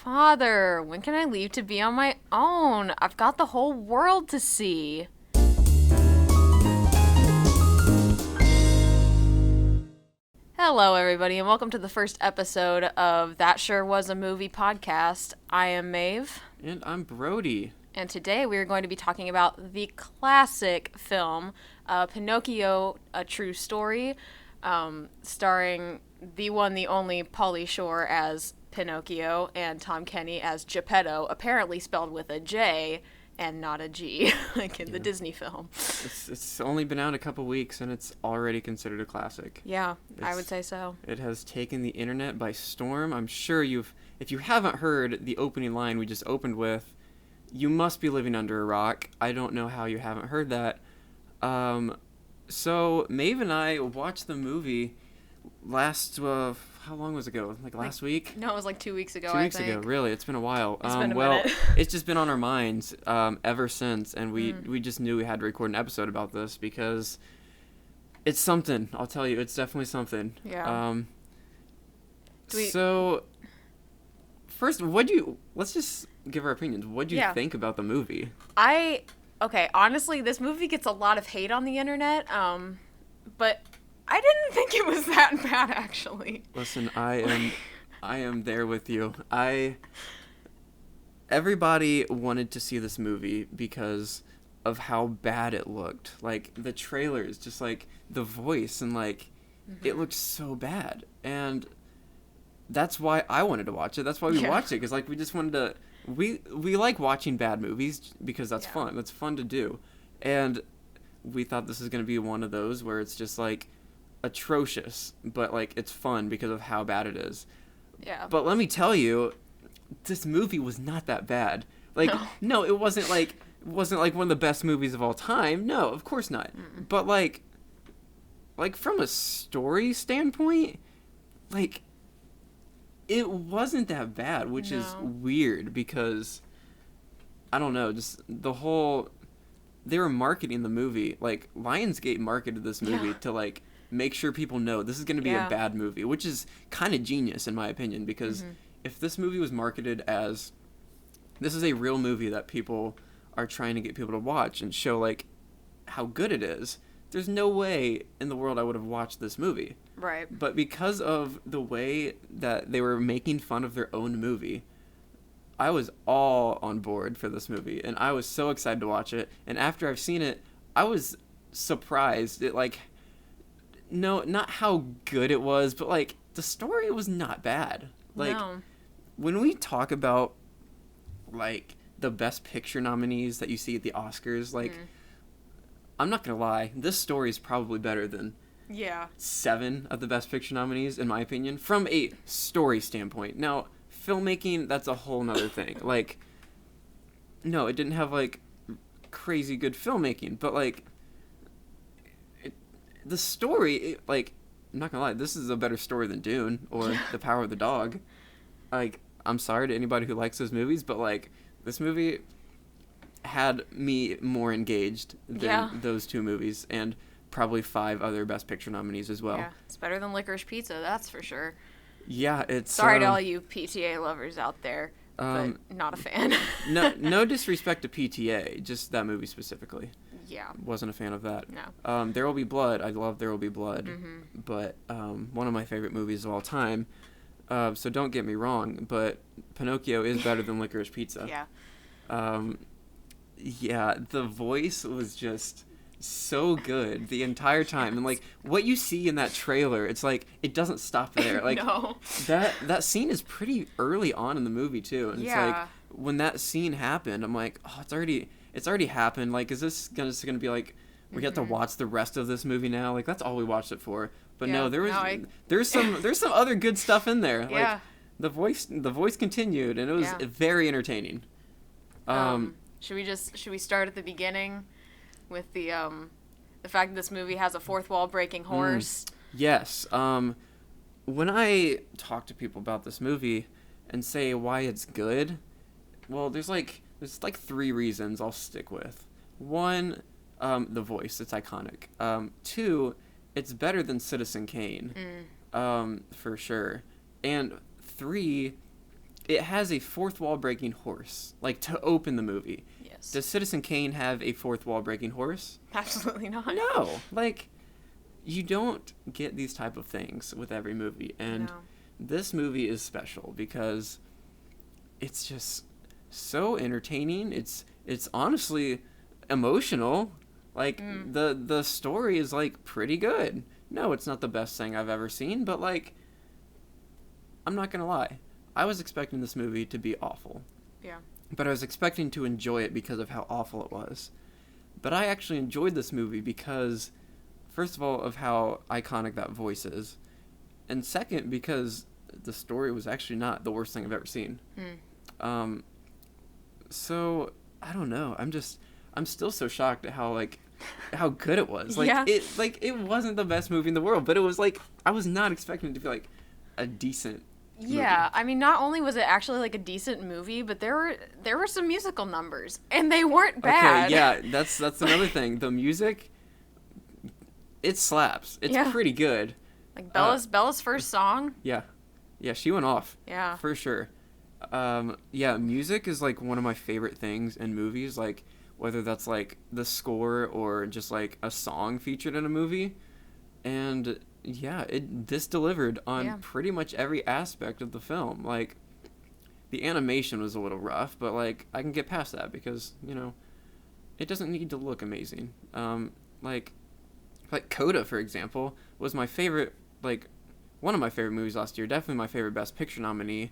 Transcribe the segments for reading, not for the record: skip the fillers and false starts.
Father, when can I leave to be on my own? I've got the whole world to see. Hello, everybody, and welcome to the first episode of That Sure Was a Movie podcast. I am Maeve. And I'm Brody. And today we are going to be talking about the classic film, Pinocchio, A True Story, starring the one, the only Pauly Shore as Pinocchio and Tom Kenny as Geppetto, apparently spelled with a J and not a G, like in the Disney film. It's only been out a couple weeks, and it's already considered a classic. Yeah, I would say so. It has taken the internet by storm. I'm sure if you haven't heard the opening line we just opened with, you must be living under a rock. I don't know how you haven't heard that. So Maeve and I watched the movie last, how long was it ago? Like last week? No, it was like 2 weeks ago, 2 weeks I think. ago, really. It's been a while. It's been a minute. It's just been on our minds ever since, and we just knew we had to record an episode about this because it's something. I'll tell you, it's definitely something. Yeah. So, first, let's just give our opinions. What'd you think about the movie? Okay, honestly, this movie gets a lot of hate on the internet, but I didn't think it was that bad, actually. Listen, I am there with you. Everybody wanted to see this movie because of how bad it looked. Like, the trailers, just like the voice, and like, it looked so bad. And that's why I wanted to watch it. That's why we watched it, because like, we just wanted to... We like watching bad movies because that's fun. That's fun to do. And we thought this is going to be one of those where it's just like atrocious, but like it's fun because of how bad it is. Yeah. But let me tell you, this movie was not that bad. Like, no, it wasn't like one of the best movies of all time. No, of course not. But like from a story standpoint, like, it wasn't that bad, which is weird because, I don't know, just the whole... They were marketing the movie. Like, Lionsgate marketed this movie to, like, make sure people know this is going to be a bad movie, which is kind of genius, in my opinion, because if this movie was marketed as, this is a real movie that people are trying to get people to watch and show, like, how good it is, there's no way in the world I would have watched this movie. Right. But because of the way that they were making fun of their own movie, I was all on board for this movie, and I was so excited to watch it. And after I've seen it, I was surprised at, like, no, not how good it was, but, like, the story was not bad. Like, when we talk about, like, the Best Picture nominees that you see at the Oscars, like, I'm not gonna lie, this story is probably better than 7 of the Best Picture nominees, in my opinion, from a story standpoint. Now, filmmaking, that's a whole nother thing. Like, no, it didn't have, like, crazy good filmmaking, but, like, the story, like, I'm not gonna lie, this is a better story than Dune or The Power of the Dog. Like, I'm sorry to anybody who likes those movies, but, like, this movie had me more engaged than those two movies, and probably 5 other Best Picture nominees as well. Yeah, it's better than Licorice Pizza, that's for sure. Yeah, it's... Sorry to all you PTA lovers out there, but not a fan. no disrespect to PTA, just that movie specifically. Yeah. Wasn't a fan of that. No. There Will Be Blood, I love There Will Be Blood, but one of my favorite movies of all time, so don't get me wrong, but Pinocchio is better than Licorice Pizza. Yeah. Yeah, the voice was just so good the entire time, and like what you see in that trailer, it's like it doesn't stop there. Like that scene is pretty early on in the movie too, and it's like when that scene happened, I'm like, oh, it's already happened. Like, is this gonna be like we get to watch the rest of this movie now? Like, that's all we watched it for. But no, there's some other good stuff in there. Like the voice continued, and it was very entertaining. Should we start at the beginning with the fact that this movie has a fourth wall breaking horse? Yes. When I talk to people about this movie and say why it's good, well, there's like 3 reasons I'll stick with. 1, the voice, it's iconic. 2, it's better than Citizen Kane, for sure. And 3, it has a fourth wall breaking horse, like to open the movie. Yes. Does Citizen Kane have a fourth wall breaking horse? Absolutely not. No. Like, you don't get these type of things with every movie. And this movie is special because it's just so entertaining. It's honestly emotional. Like, the story is, like, pretty good. No, it's not the best thing I've ever seen, but, like, I'm not gonna lie. I was expecting this movie to be awful. Yeah. But I was expecting to enjoy it because of how awful it was. But I actually enjoyed this movie because, first of all, of how iconic that voice is. And second, because the story was actually not the worst thing I've ever seen. So, I don't know. I'm still so shocked at how good it was. Like, it wasn't the best movie in the world, but it was, like, I was not expecting it to be, like, a decent movie. I mean, not only was it actually, like, a decent movie, but there were some musical numbers, and they weren't bad. Okay, yeah, that's another thing. The music, it slaps. It's pretty good. Like, Bella's first song. Yeah, she went off. Yeah. For sure. Music is, like, one of my favorite things in movies, like, whether that's, like, the score or just, like, a song featured in a movie. And, yeah, this delivered on pretty much every aspect of the film. Like, the animation was a little rough, but, like, I can get past that because, you know, it doesn't need to look amazing. Like Coda, for example, was my favorite, like, one of my favorite movies last year. Definitely my favorite Best Picture nominee.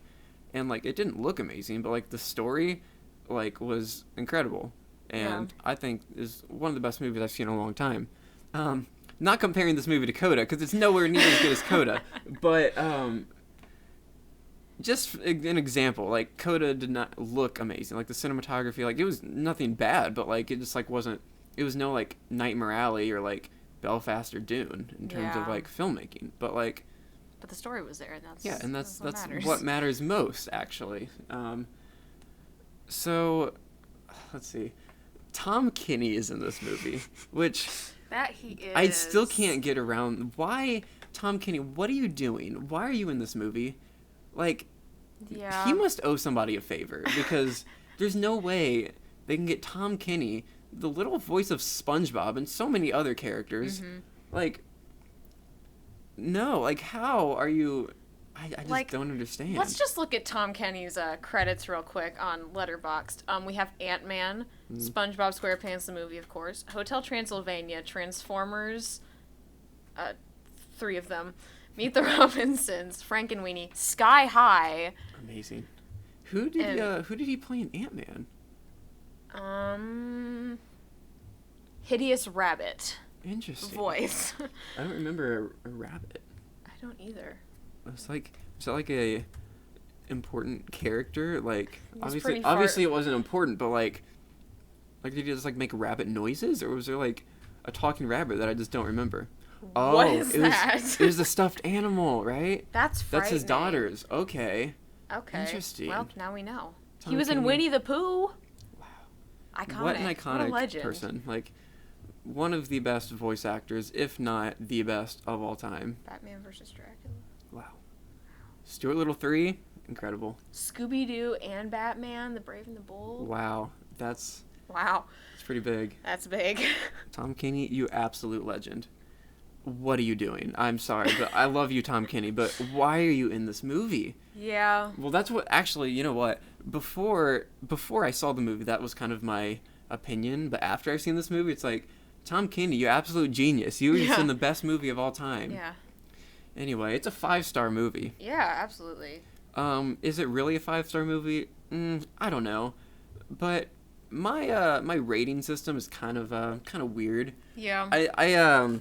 And, like, it didn't look amazing, but, like, the story, like, was incredible. And I think is one of the best movies I've seen in a long time. Not comparing this movie to Coda, because it's nowhere near as good as Coda. But just an example, like, Coda did not look amazing. Like, the cinematography, like, it was nothing bad, but, like, it just, like, wasn't... It was no, like, Nightmare Alley or, like, Belfast or Dune in terms of, like, filmmaking. But, like... But the story was there, and that's... Yeah, and that's what matters most, actually. So, let's see. Tom Kenny is in this movie, which... That he is. I still can't get around. Why, Tom Kenny, what are you doing? Why are you in this movie? Like, he must owe somebody a favor, because there's no way they can get Tom Kenny, the little voice of SpongeBob, and so many other characters. Like, no, like, how are you... I just, like, don't understand. Let's just look at Tom Kenny's credits real quick on Letterboxd. We have Ant-Man, SpongeBob SquarePants the movie, of course, Hotel Transylvania, Transformers, 3 of them, Meet the Robinsons, Frankenweenie, Sky High. Amazing. Who did he play in Ant-Man? Hideous Rabbit. Interesting. Voice. I don't remember a rabbit. I don't either. It's like, is that like a important character? Like, obviously it wasn't important, but like did he just like make rabbit noises, or was there like a talking rabbit that I just don't remember? What is that? It was a stuffed animal, right? That's frightening. That's his daughter's. Okay. Interesting. Well, now we know. Tom He was in Winnie the Pooh. Wow. Iconic. What an iconic legend. person. Like, one of the best voice actors, if not the best of all time. Batman vs. Dracula. Wow. Stuart Little 3, incredible. Scooby-Doo and Batman, The Brave and the Bold. Wow. That's pretty big. That's big. Tom Kenny, you absolute legend. What are you doing? I'm sorry, but I love you, Tom Kenny, but why are you in this movie? Yeah. Well, that's what, actually, you know what? Before I saw the movie, that was kind of my opinion, but after I've seen this movie, it's like, Tom Kenny, you absolute genius. You were just in the best movie of all time. Yeah. Anyway, it's a 5-star movie. Yeah, absolutely. Is it really a 5-star movie? I don't know. But my my rating system is kind of weird. Yeah. I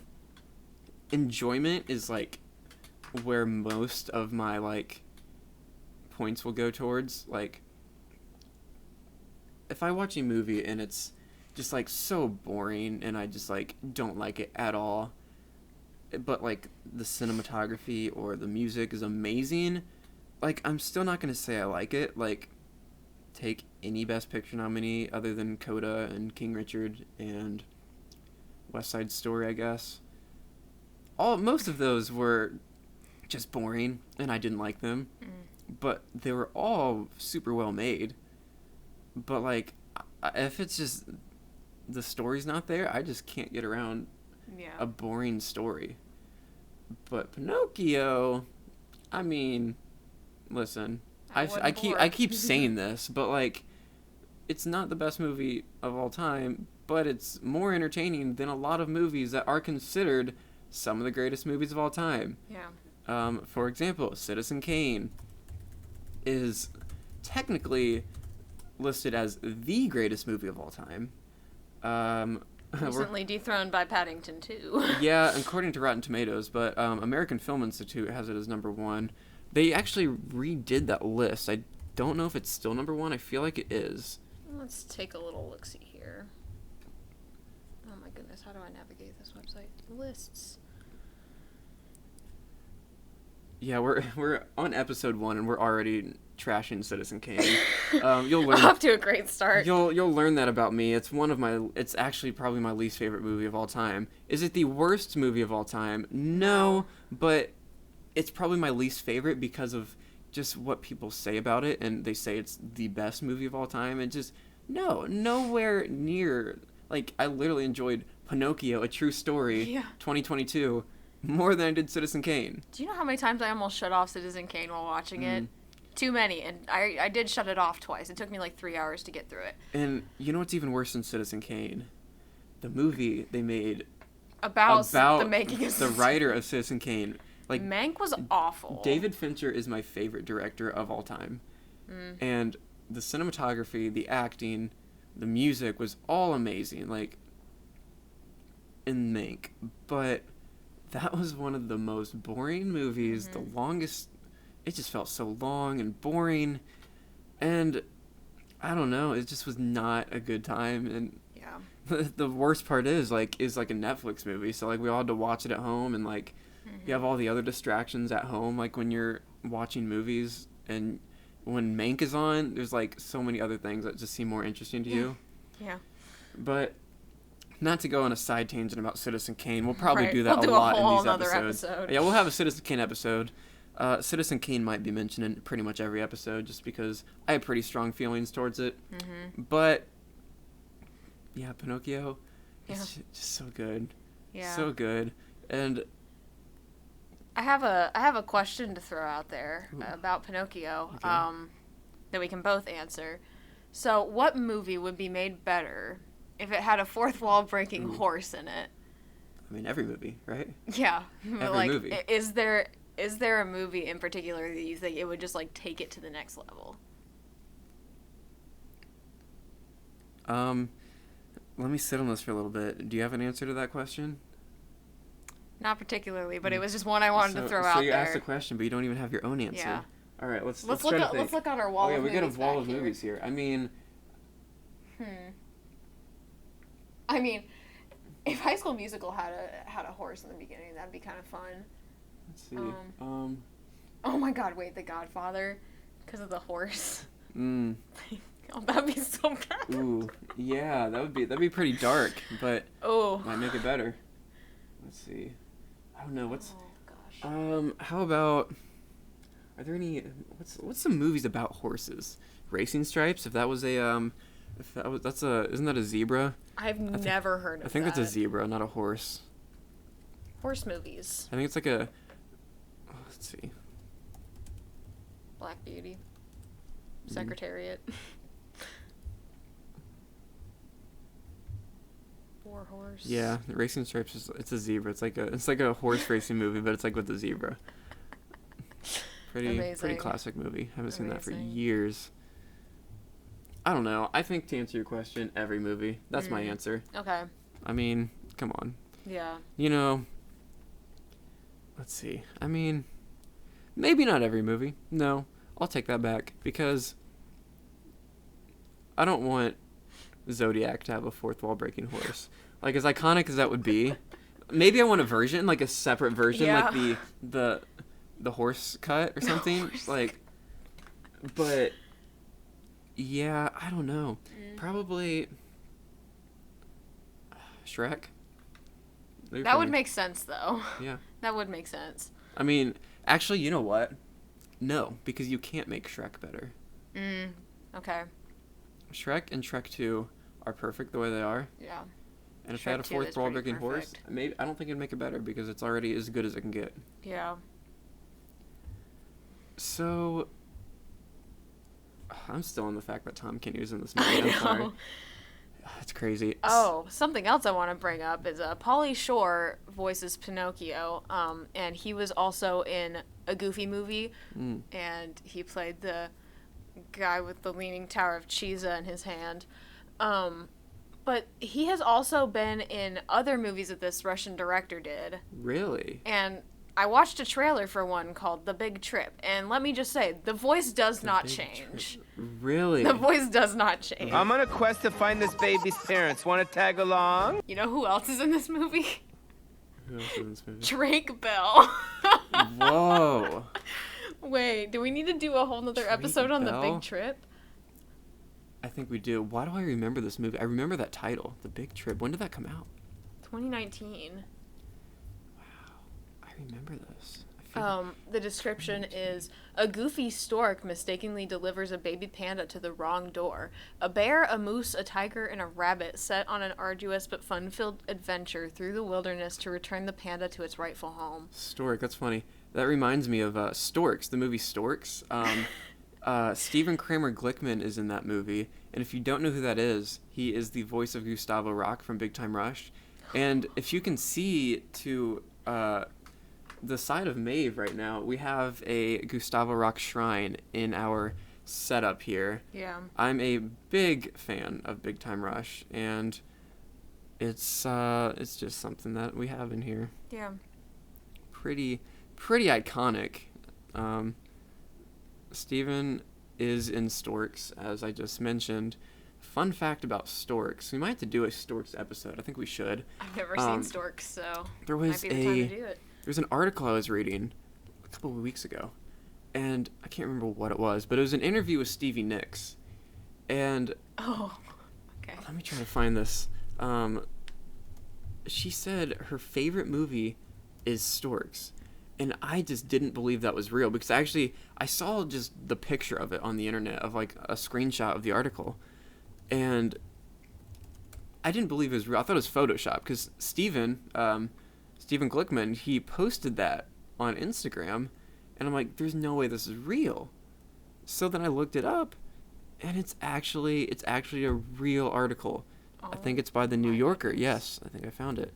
enjoyment is like where most of my like points will go towards. Like, if I watch a movie and it's just like so boring and I just like don't like it at all, but like the cinematography or the music is amazing, like I'm still not gonna say I like it. Like, take any Best Picture nominee other than Coda and King Richard and West Side Story, I guess. Most of those were just boring and I didn't like them. but they were all super well made. But like, if it's just the story's not there, I just can't get around a boring story. But Pinocchio, I mean, listen, I keep saying this, but like, it's not the best movie of all time, but it's more entertaining than a lot of movies that are considered some of the greatest movies of all time. Yeah. For example, Citizen Kane is technically listed as the greatest movie of all time. Recently dethroned by Paddington 2. Yeah, according to Rotten Tomatoes, but American Film Institute has it as number 1. They actually redid that list. I don't know if it's still number 1. I feel like it is. Let's take a little look-see here. Oh my goodness, how do I navigate this website? Lists. Yeah, we're on episode 1 and we're already trashing Citizen Kane. You'll learn Off to a great start. You'll learn that about me. It's actually probably my least favorite movie of all time. Is it the worst movie of all time? No, but it's probably my least favorite because of just what people say about it, and they say it's the best movie of all time, and just nowhere near. Like, I literally enjoyed Pinocchio, A True Story, 2022, more than I did Citizen Kane. Do you know how many times I almost shut off Citizen Kane while watching it? Too many, and I did shut it off twice. It took me like 3 hours to get through it. And you know what's even worse than Citizen Kane? The movie they made about the making of the writer of Citizen Kane. Like, Mank was awful. David Fincher is my favorite director of all time. And the cinematography, the acting, the music was all amazing, like, in Mank. But that was one of the most boring movies, the longest. It just felt so long and boring. And I don't know, it just was not a good time. And the worst part is a Netflix movie. So, like, we all had to watch it at home, and, like, you have all the other distractions at home, like when you're watching movies, and when Mank is on, there's like so many other things that just seem more interesting to you. Yeah. But not to go on a side tangent about Citizen Kane, we'll probably do that a lot in these episodes. Yeah, we'll have a Citizen Kane episode. Citizen Kane might be mentioned in pretty much every episode, just because I have pretty strong feelings towards it. But yeah, Pinocchio, it's just so good. Yeah. So good. And I have a question to throw out there about Pinocchio, that we can both answer. So, what movie would be made better if it had a fourth wall breaking horse in it? I mean, every movie, right? Yeah. Every movie. Is there a movie in particular that you think it would just like take it to the next level? Let me sit on this for a little bit. Do you have an answer to that question? Not particularly, but it was just one I wanted to throw out there. So you asked the question, but you don't even have your own answer. Yeah. All right, let's look on our wall. Oh yeah, we got a wall of movies here. I mean, if High School Musical had a horse in the beginning, that'd be kind of fun. Let's see. Oh my God! Wait, The Godfather, because of the horse. Oh, that'd be so bad. Ooh, yeah, that'd be pretty dark, but might make it better. Let's see. I don't know what's. Oh gosh. How about? Are there any? What's some movies about horses? Racing Stripes. If that was a isn't that a zebra? I've never heard of that. I think that's a zebra, not a horse. Horse movies. I think it's like a. Let's see. Black Beauty. Secretariat. War Horse. Yeah, Racing Stripes it's a zebra. It's like a horse racing movie, but it's like with the zebra. Pretty classic movie. Haven't seen that for years. I don't know. I think to answer your question, every movie. That's my answer. Okay. I mean, come on. Yeah. You know, let's see. I mean, maybe not every movie. No, I'll take that back because I don't want Zodiac to have a fourth wall breaking horse. Like, as iconic as that would be, maybe I want a version, like a separate version, like the horse cut or something. Like, but yeah, I don't know. Probably Shrek. That would make sense, though. Yeah. That would make sense. I mean, actually, you know what? No, because you can't make Shrek better. Okay. Shrek and Shrek 2 are perfect the way they are. Yeah. And if Shrek they had a 2 fourth is Brawl pretty Breaking Horse, perfect. maybe I don't think it'd make it better because it's already as good as it can get. Yeah. So, I'm still on the fact that Tom Kenny was in this movie. I I'm know. sorry. It's crazy. Oh, something else I want to bring up is Pauly Shore voices Pinocchio, and he was also in a Goofy movie, and he played the guy with the Leaning Tower of Pisa in his hand. But he has also been in other movies that this Russian director did. Really? And I watched a trailer for one called The Big Trip, and let me just say, the voice does not change. Really? The voice does not change. I'm on a quest to find this baby's parents. Want to tag along? You know who else is in this movie? Who else is in this movie? Drake Bell. Whoa. Wait, do we need to do a whole nother episode on Bell? The Big Trip? I think we do. Why do I remember this movie? I remember that title, The Big Trip. When did that come out? 2019. I remember this. The description is, a goofy stork mistakenly delivers a baby panda to the wrong door. A bear, a moose, a tiger, and a rabbit set on an arduous but fun-filled adventure through the wilderness to return the panda to its rightful home. Stork, that's funny. That reminds me of Storks, the movie Storks. Stephen Kramer Glickman is in that movie, and if you don't know who that is, he is the voice of Gustavo Rock from Big Time Rush. And if you can see to the side of Maeve right now, we have a Gustavo Rock shrine in our setup here. Yeah. I'm a big fan of Big Time Rush, and it's just something that we have in here. Yeah. Pretty iconic. Steven is in Storks, as I just mentioned. Fun fact about Storks. We might have to do a Storks episode. I think we should. I've never seen storks, so There might was be the time to do it. There's an article I was reading a couple of weeks ago, and I can't remember what it was, but it was an interview with Stevie Nicks. And Oh, okay. let me try to find this. She said her favorite movie is Storks. And I just didn't believe that was real because I saw just the picture of it on the internet of like a screenshot of the article. And I didn't believe it was real. I thought it was Photoshop because Stephen Glickman, he posted that on Instagram. And I'm like, there's no way this is real. So then I looked it up and it's actually a real article. I think it's by the New Yorker. Yes, I think I found it.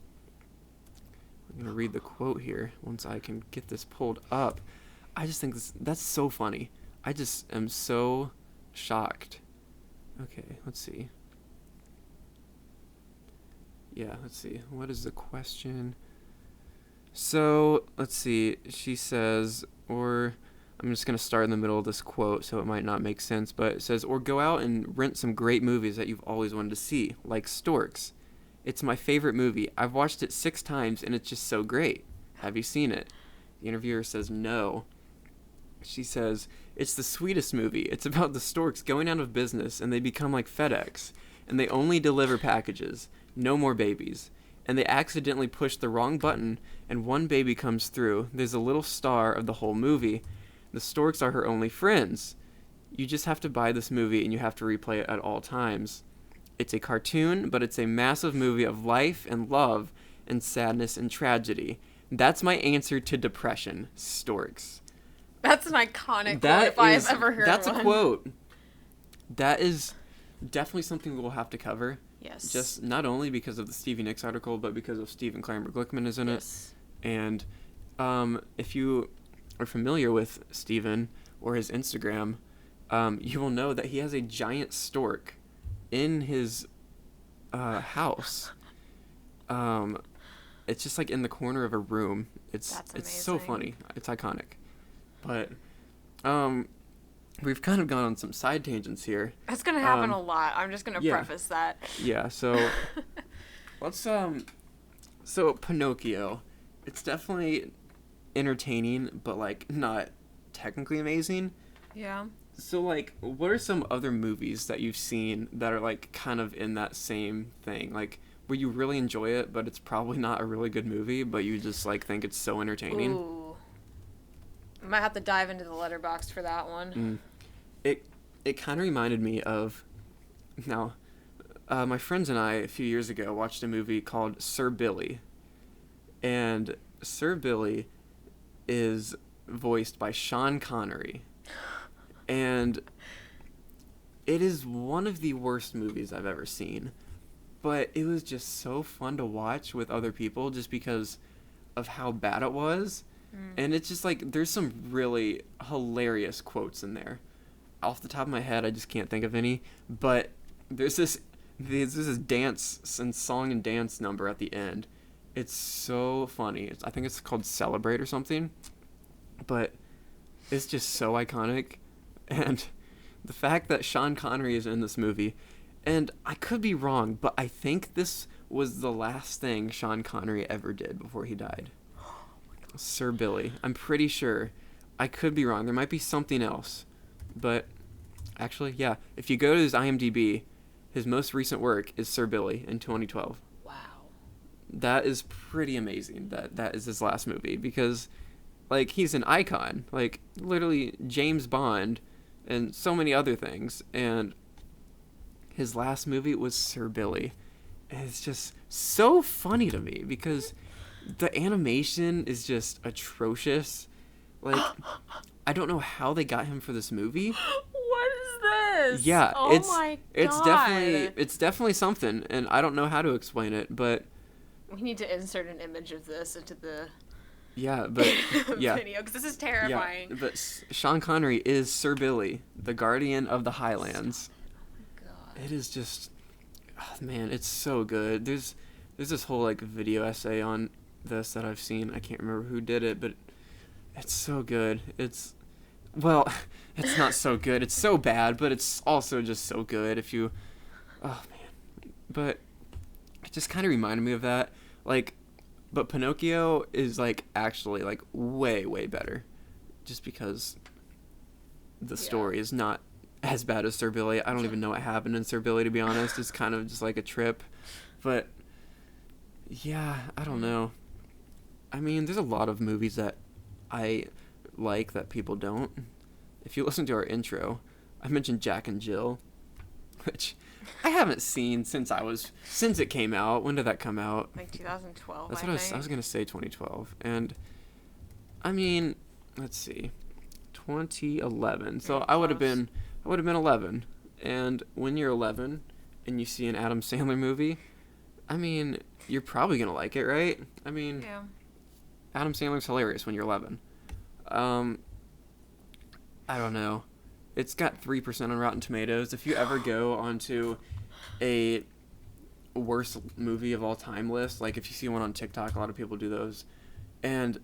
I'm going to read the quote here once I can get this pulled up. I just think that's so funny. I just am so shocked. Okay, let's see. Yeah, let's see. What is the question? So, let's see. She says, or I'm just going to start in the middle of this quote so it might not make sense, but it says, or go out and rent some great movies that you've always wanted to see, like Storks. It's my favorite movie. I've watched it 6 times and it's just so great. Have you seen it? The interviewer says no. She says, it's the sweetest movie. It's about the storks going out of business and they become like FedEx. And they only deliver packages. No more babies. And they accidentally push the wrong button and one baby comes through. There's a little star of the whole movie. The storks are her only friends. You just have to buy this movie and you have to replay it at all times. It's a cartoon, but it's a massive movie of life and love and sadness and tragedy. That's my answer to depression. Storks. That's an iconic quote if I have ever heard that's one. That's a quote. That is definitely something we'll have to cover. Yes. Just not only because of the Stevie Nicks article, but because of Stephen Kramer Glickman is in it. And if you are familiar with Stephen or his Instagram, you will know that he has a giant stork in his house. It's just like in the corner of a room. It's so funny. It's iconic. But we've kind of gone on some side tangents here. That's gonna happen a lot. I'm just gonna preface that. Yeah, so let's so Pinocchio, it's definitely entertaining, but like not technically amazing. Yeah. So, like, what are some other movies that you've seen that are, like, kind of in that same thing? Like, where you really enjoy it, but it's probably not a really good movie, but you just, like, think it's so entertaining? Ooh. I might have to dive into the letterbox for that one. It kind of reminded me of, now, my friends and I a few years ago watched a movie called Sir Billy, and Sir Billy is voiced by Sean Connery, and it is one of the worst movies I've ever seen, but it was just so fun to watch with other people just because of how bad it was. And it's just like, there's some really hilarious quotes in there. Off the top of my head, I just can't think of any, but there's this dance and song and dance number at the end. It's so funny. I think it's called Celebrate or something, but it's just so iconic. And the fact that Sean Connery is in this movie, and I could be wrong, but I think this was the last thing Sean Connery ever did before he died. Sir Billy. I'm pretty sure. I could be wrong. There might be something else. But actually, yeah. If you go to his IMDb, his most recent work is Sir Billy in 2012. Wow. That is pretty amazing that is his last movie because, like, he's an icon. Like, literally James Bond and so many other things. And his last movie was Sir Billy. And it's just so funny to me because the animation is just atrocious. Like, I don't know how they got him for this movie. What is this? Yeah, oh my God. it's definitely something, and I don't know how to explain it, but We need to insert an image of this into the but yeah, video because this is terrifying. yeah. But Sean Connery is Sir Billy, the Guardian of the Highlands. God. It is just, oh, man, it's so good. There's this whole like video essay on this that I've seen. I can't remember who did it, but it's so good. It's not so good. It's so bad, but it's also just so good. Oh man, but it just kind of reminded me of that. Like, but Pinocchio is like actually like way better, just because the story is not as bad as Sir Billy. I don't even know what happened in Sir Billy, to be honest. It's kind of just like a trip, but yeah, I don't know. I mean, there's a lot of movies that I like that people don't. If you listen to our intro, I mentioned Jack and Jill, which I haven't seen since it came out. When did that come out? Like 2012. That's what I was gonna say, 2012. And I mean, let's see, 2011. So I would have been 11. And when you're 11 and you see an Adam Sandler movie, I mean, you're probably gonna like it, right? I mean, Yeah. Adam Sandler's hilarious when you're 11. I don't know. It's got 3% on Rotten Tomatoes. If you ever go onto a worst movie of all time list, like if you see one on TikTok, a lot of people do those, and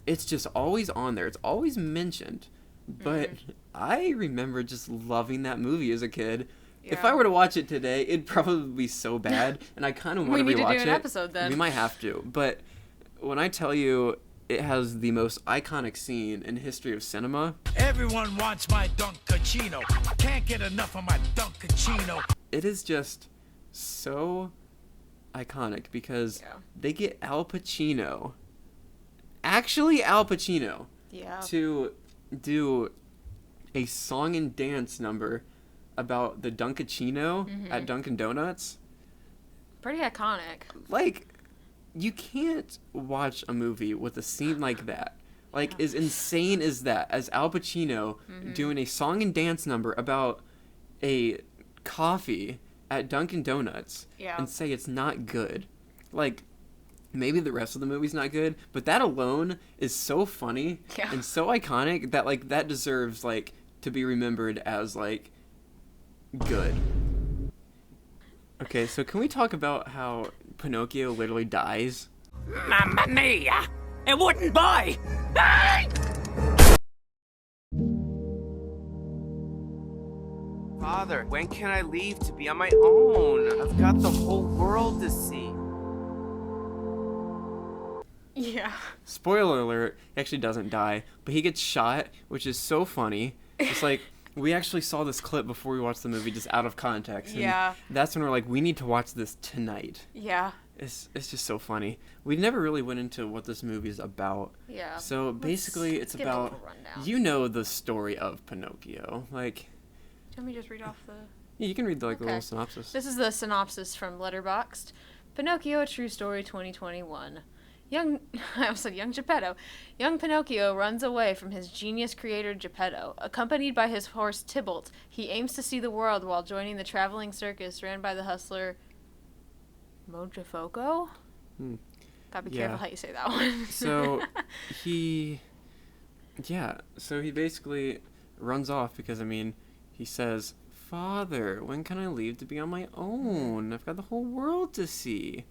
it's just always on there. It's always mentioned. But I remember just loving that movie as a kid. Yeah. If I were to watch it today, it'd probably be so bad, and I kind of want to rewatch it. We need to do an episode then. We might have to. But when I tell you it has the most iconic scene in the history of cinema. Everyone wants my Dunkachino. Can't get enough of my Dunkachino. It is just so iconic because they get Al Pacino, actually Al Pacino, to do a song and dance number about the Dunkachino at Dunkin' Donuts. Pretty iconic. Like, you can't watch a movie with a scene like that. Like, as insane as that, as Al Pacino doing a song and dance number about a coffee at Dunkin' Donuts and say it's not good. Like, maybe the rest of the movie's not good, but that alone is so funny and so iconic that, like, that deserves, like, to be remembered as, like, good. Okay, so can we talk about how Pinocchio literally dies? Mamma mia! It wouldn't buy! Father, when can I leave to be on my own? I've got the whole world to see. Yeah. Spoiler alert, he actually doesn't die, but he gets shot, which is so funny. It's like, we actually saw this clip before we watched the movie just out of context. And that's when we're like, we need to watch this tonight. Yeah. It's just so funny. We never really went into what this movie is about. Yeah. So basically, it's give a about little rundown. you know the story of Pinocchio. Like, Let me just read off the... yeah, you can read the Okay. little synopsis. This is the synopsis from Letterboxd. Pinocchio, a true story, 2021. I almost said young Geppetto. Young Pinocchio runs away from his genius creator Geppetto. Accompanied by his horse Tybalt, he aims to see the world while joining the traveling circus ran by the hustler Mojofoco? Gotta be careful how you say that one. So he basically runs off because, I mean, he says, "Father, when can I leave to be on my own? I've got the whole world to see."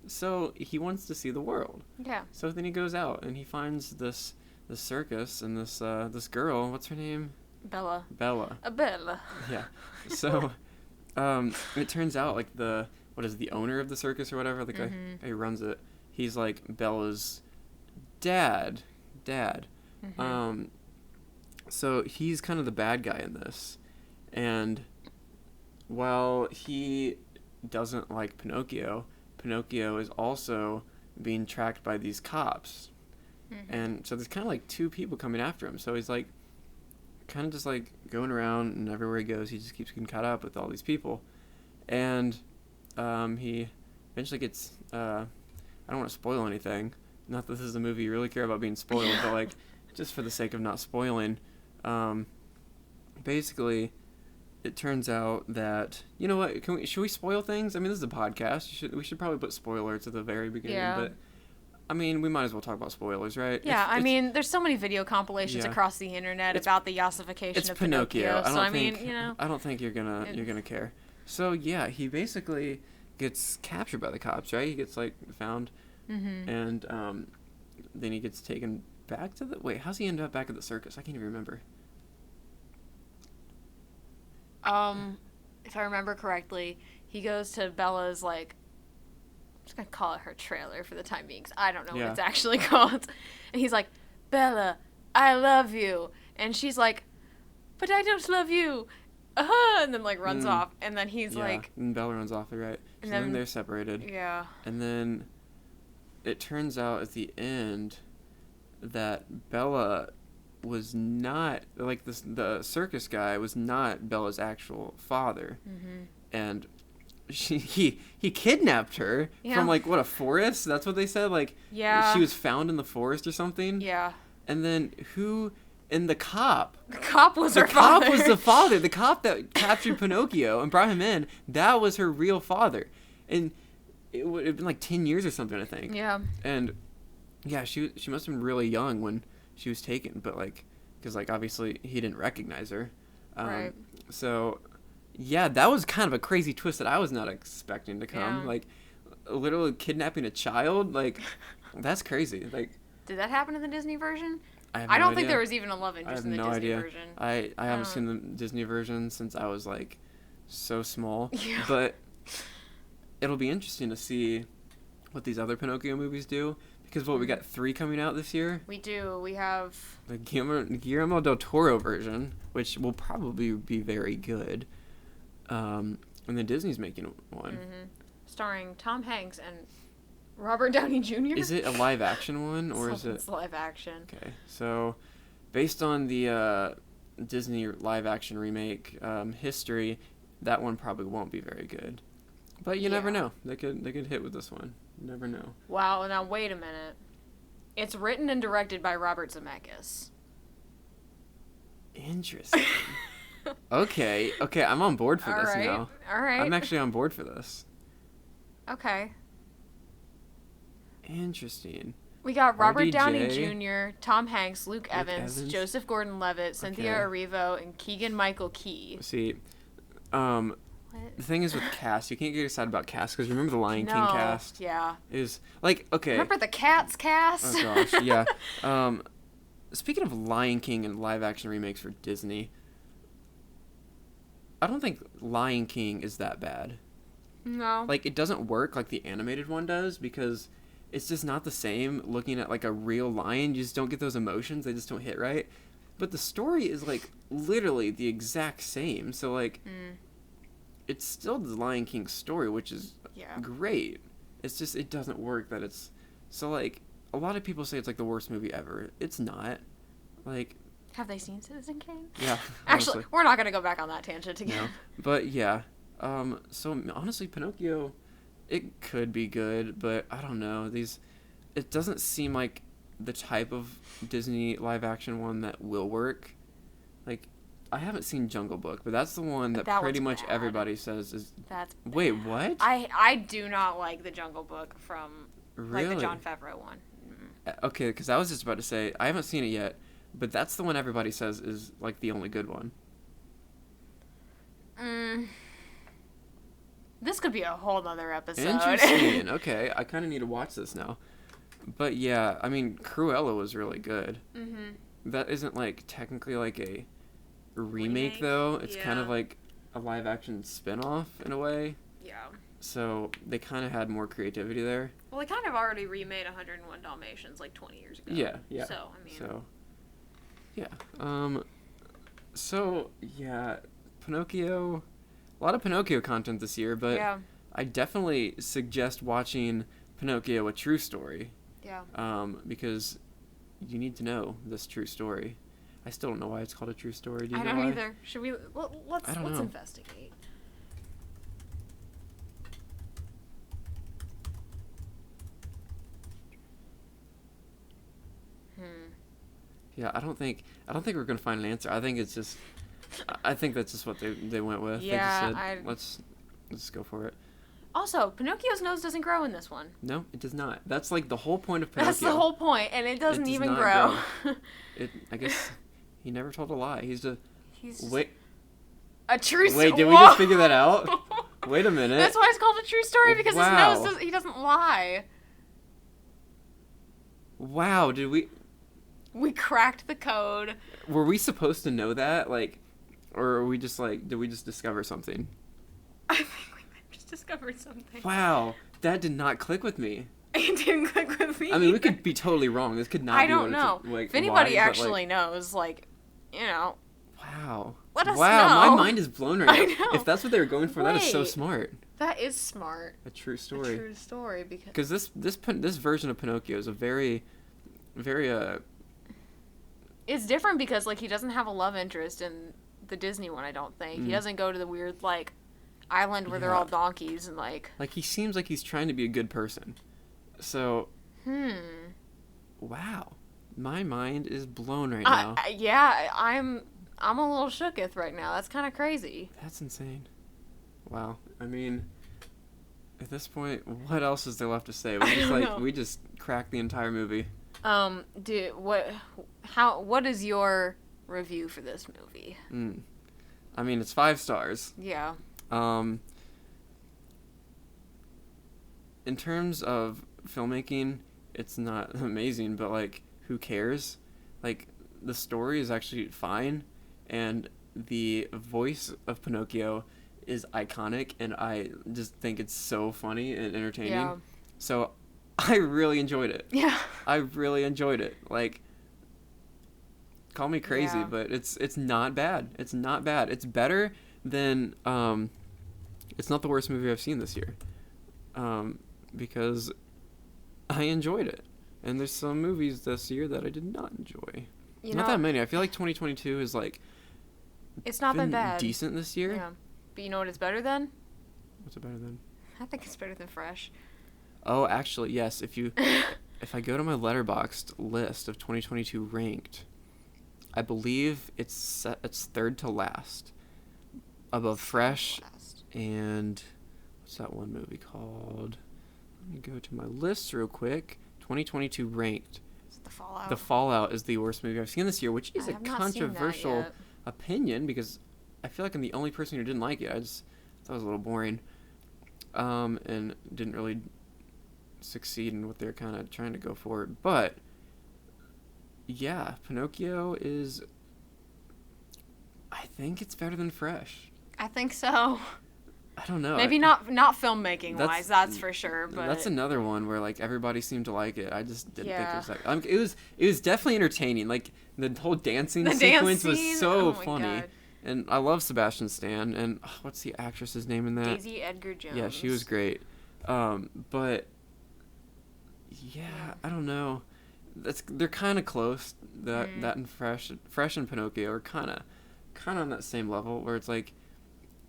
So he wants to see the world. Yeah. So then he goes out and he finds this circus and this girl. What's her name? Bella. Bella. Bella. Yeah. So it turns out like the owner of the circus or whatever, the guy who runs it, he's like Bella's dad. So he's kind of the bad guy in this. And while he doesn't like Pinocchio is also being tracked by these cops. And so there's kind of like two people coming after him. So he's like kind of just like going around, and everywhere he goes, he just keeps getting caught up with all these people. And he eventually gets, I don't want to spoil anything. Not that this is a movie you really care about being spoiled, but like just for the sake of not spoiling, basically it turns out that, you know what, should we spoil things? I mean, this is a podcast. We should probably put spoilers at the very beginning, but I mean, we might as well talk about spoilers, right? Yeah, I mean, there's so many video compilations across the internet about the ossification of Pinocchio. I don't think you're gonna care. So yeah, he basically gets captured by the cops, right? He gets like found, and then he gets taken back to the. Wait, how's he end up back at the circus? I can't even remember. If I remember correctly, he goes to Bella's, like, I'm just gonna call it her trailer for the time being, 'cause I don't know what it's actually called. And he's like, "Bella, I love you." And she's like, "But I don't love you." And then, like, runs off. And then he's like... and Bella runs off, right? And then they're separated. Yeah. And then it turns out at the end that Bella was not, like, the circus guy was not Bella's actual father. And he kidnapped her from, like, what, a forest? That's what they said? Like, she was found in the forest or something? Yeah. And then and the cop. The cop was her The father. cop was the father. The cop that captured Pinocchio and brought him in, that was her real father. And it would have been like 10 years or something, I think. Yeah. And yeah, she must have been really young when she was taken, but like, because like obviously he didn't recognize her. Right. So yeah, that was kind of a crazy twist that I was not expecting to come. Yeah. Like, literally kidnapping a child, like, that's crazy. Like, did that happen in the Disney version? I don't think there was even a love interest in the Disney version. I haven't seen the Disney version since I was like so small. Yeah. But it'll be interesting to see what these other Pinocchio movies do, because we got 3 coming out this year. We do. We have the Guillermo del Toro version, which will probably be very good. And then Disney's making one. Starring Tom Hanks and Robert Downey Jr. Is it a live action one, or is it? It's live action. Okay, so based on the Disney live action remake history, that one probably won't be very good. But you never know. They could hit with this one. You never know. Wow. Now wait a minute. It's written and directed by Robert Zemeckis. Interesting. Okay, I'm on board for this now. All right. I'm actually on board for this. Okay. Interesting. We got Robert RDJ, Downey Jr., Tom Hanks, Luke Evans, Joseph Gordon-Levitt, Cynthia Erivo, and Keegan-Michael Key. See, the thing is with cast, you can't get excited about cast, because remember the Lion King cast? Yeah. Is like, okay. Remember the Cats cast? Oh gosh, yeah. Speaking of Lion King and live action remakes for Disney, I don't think Lion King is that bad. No. Like, it doesn't work like the animated one does, because it's just not the same looking at like a real lion. You just don't get those emotions. They just don't hit right. But the story is like literally the exact same. So like, it's still the Lion King story, which is great. It's just, it doesn't work that it's... So, like, a lot of people say it's, like, the worst movie ever. It's not. Like... Have they seen Citizen Kane? Yeah. Actually, honestly. we're not going to go back on that tangent again. No. But, yeah. So, honestly, Pinocchio, it could be good, but I don't know. It doesn't seem like the type of Disney live-action one that will work. Like, I haven't seen Jungle Book, but that's the one that pretty much bad. everybody says is... That's bad. Wait, what? I do not like the Jungle Book from, like, Really? the Jon Favreau one. Okay, because I was just about to say, I haven't seen it yet, but that's the one everybody says is, like, the only good one. This could be a whole nother episode. Interesting. Okay, I kind of need to watch this now. But, yeah, I mean, Cruella was really good. Mm-hmm. That isn't, like, technically, like, a remake, though. It's kind of like a live-action spin-off, in a way. Yeah. So, they kind of had more creativity there. Well, they kind of already remade 101 Dalmatians, like, 20 years ago. Yeah. So, I mean... So, yeah. So, yeah, Pinocchio... A lot of Pinocchio content this year, but yeah. I definitely suggest watching Pinocchio, A True Story. Yeah. Because you need to know this true story. I still don't know why it's called A True Story. Do you know I don't why? either. Should we... Let's investigate. Yeah, I don't think we're gonna find an answer. I think it's just... I think that's just what they went with. Yeah, they just said, let's go for it. Also, Pinocchio's nose doesn't grow in this one. No, it does not. That's like the whole point of Pinocchio. That's the whole point, and it doesn't does even not grow. I guess he never told a lie. He's just a true story. Wait, did we just figure that out? Wait a minute. That's why it's called A True Story, because Wow. his nose he doesn't lie. Wow, We cracked the code. were we supposed to know that? Like, or are we just like, did we just discover something? I think we might have just discovered something. Wow, that did not click with me. It didn't click with me. I mean, we either. could be totally wrong. This could not I be don't what know. It's, like, if anybody why, but, actually knows, like, you know. Wow. Let us wow, know. my mind is blown right I now. know. If that's what they were going for, that is so Wait. smart. That is smart. A true story. A true story, because this version of Pinocchio is a very, very it's different because, like, he doesn't have a love interest in the Disney one, I don't think. He doesn't go to the weird, like, island where they're all donkeys and, like... Like, he seems like he's trying to be a good person. So... Wow. My mind is blown right now. Yeah, I'm a little shooketh right now. That's kind of crazy. That's insane. Wow. I mean, at this point, what else is there left to say? We just cracked the entire movie. What is your review for this movie? I mean, it's 5 stars. Yeah. In terms of filmmaking, it's not amazing, but, like, who cares? Like, the story is actually fine, and the voice of Pinocchio is iconic, and I just think it's so funny and entertaining. Yeah. So, I really enjoyed it. Yeah. I really enjoyed it. Like, call me crazy, Yeah. but it's not bad. It's not bad. It's better than it's not the worst movie I've seen this year. Because I enjoyed it. And there's some movies this year that I did not enjoy. Not that many. I feel like 2022 is like it's not been bad. Decent this year. Yeah. But you know what it's better than? What's it better than? I think it's better than Fresh. Oh, actually, yes. If I go to my Letterboxd list of 2022 ranked, I believe it's third to last, above Fresh and what's that one movie called? Let me go to my list real quick. 2022 ranked. It's The Fallout. The Fallout is the worst movie I've seen this year, which is a controversial opinion because I feel like I'm the only person who didn't like it. I just thought it was a little boring, and didn't really succeed in what they're kind of trying to go for. But yeah, Pinocchio is, I think it's better than Fresh. I think so. I don't know. Maybe not filmmaking wise, that's for sure. But that's another one where like everybody seemed to like it. I just didn't think it was like. It was definitely entertaining. Like the whole dancing sequence was so funny. God. And I love Sebastian Stan. And what's the actress's name in that? Daisy Edgar Jones. Yeah, she was great. But yeah, I don't know. They're kind of close. That and Fresh and Pinocchio are kind of on that same level where it's like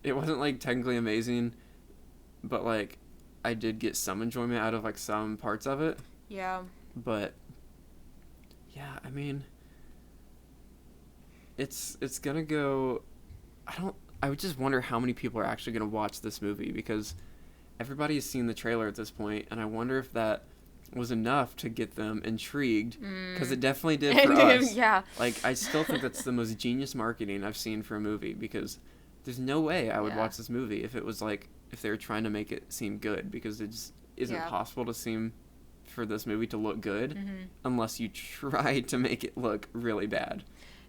it wasn't like technically amazing, but like I did get some enjoyment out of like some parts of it. Yeah. But yeah, I mean, it's gonna go. I would just wonder how many people are actually gonna watch this movie because everybody has seen the trailer at this point, and I wonder if that was enough to get them intrigued because it definitely did for us. Yeah. Like, I still think that's the most genius marketing I've seen for a movie because there's no way I would watch this movie if it was like if they were trying to make it seem good because it just isn't possible to seem for this movie to look good unless you try to make it look really bad.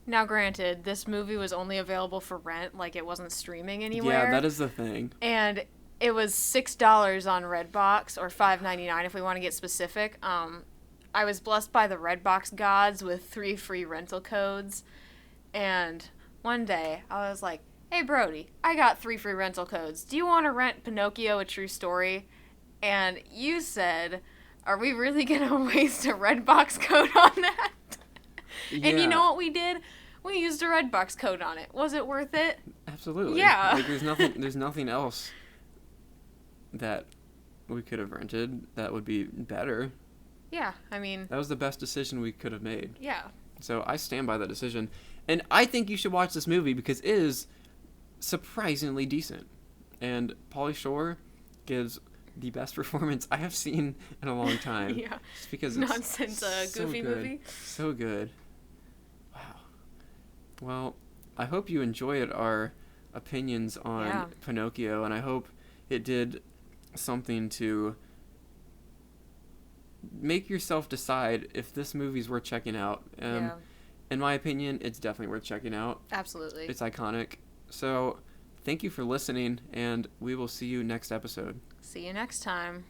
Now, granted, this movie was only available for rent, like it wasn't streaming anywhere. Yeah, that is the thing. And it was $6 on Redbox, or $5.99 if we want to get specific. I was blessed by the Redbox gods with 3 free rental codes. And one day, I was like, hey, Brody, I got 3 free rental codes. Do you want to rent Pinocchio, A True Story? And you said, are we really going to waste a Redbox code on that? Yeah. And you know what we did? We used a Redbox code on it. Was it worth it? Absolutely. Yeah. Like, there's nothing else that we could have rented that would be better. Yeah, I mean... That was the best decision we could have made. Yeah. So I stand by that decision. And I think you should watch this movie because it is surprisingly decent. And Pauly Shore gives the best performance I have seen in a long time. Yeah. Just because Not since a Goofy good. movie. So good. Wow. Well, I hope you enjoyed our opinions on Pinocchio, and I hope it did something to make yourself decide if this movie's worth checking out. In my opinion, it's definitely worth checking out. Absolutely. It's iconic. So, thank you for listening, and we will see you next episode. See you next time.